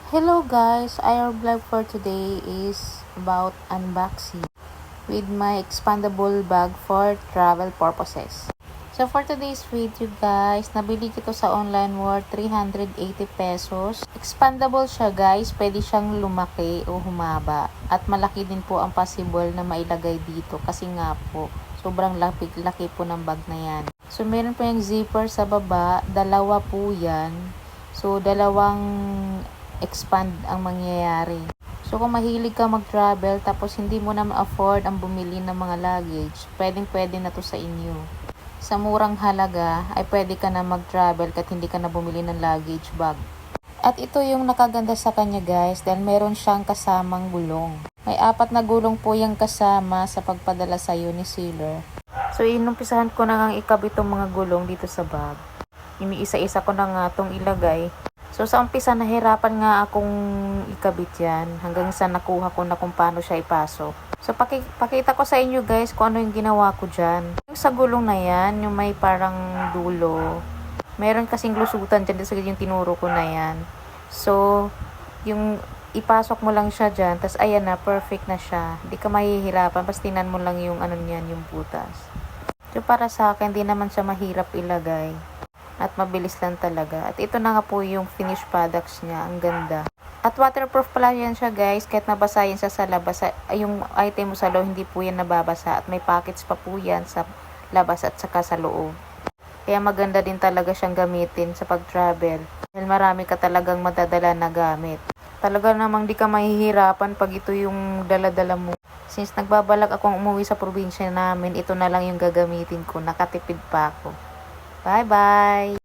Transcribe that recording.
Hello guys, our vlog for today is about unboxing with my expandable bag for travel purposes. So for today's video guys, nabili ko sa online worth 380 pesos. Expandable siya guys, pwede siyang lumaki o humaba. At malaki din po ang possible na mailagay dito kasi nga po, sobrang laki po ng bag na yan. So meron po yung zipper sa baba, dalawa po yan. So dalawang expand ang mangyayari. So kung mahilig ka mag-travel tapos hindi mo na ma-afford ang bumili ng mga luggage, pwede na to sa inyo. Sa murang halaga ay pwede ka na mag-travel kahit hindi ka na bumili ng luggage bag. At ito yung nakaganda sa kanya guys dahil meron siyang kasamang gulong. May 4 na gulong po yung kasama sa pagpadala sa iyo ni seller. So inumpisahan ko na ngang ikabit itong mga gulong dito sa bag. Iniisa-isa ko na nga itong ilagay. So sa umpisa nahirapan nga akong ikabit yan hanggang sa nakuha ko na kung paano siya ipasok. So pakita ko sa inyo guys kung ano yung ginawa ko dyan. Yung sa gulong na yan, yung may parang dulo, meron kasing lusutan dyan sa yung tinuro ko na yan. So yung ipasok mo lang siya dyan, tas ayan na, perfect na siya. Hindi ka mahihirapan, basta tingnan mo lang yung ano niyan, yung butas. So para sa akin, hindi naman siya mahirap ilagay. At mabilis lang talaga. At ito na nga po yung finished products niya. Ang ganda. At waterproof pala yan siya guys. Kahit nabasa yan siya sa labas. Yung item mo sa loob, hindi po yan nababasa. At may packets pa po yan sa labas at saka sa loob. Kaya maganda din talaga siyang gamitin sa pag-travel. Dahil marami ka talagang madadala na gamit. Talaga namang di ka mahihirapan pag ito yung dala-dala mo. Since nagbabalak akong umuwi sa probinsya namin, ito na lang yung gagamitin ko. Nakatipid pa ako. Bye-bye!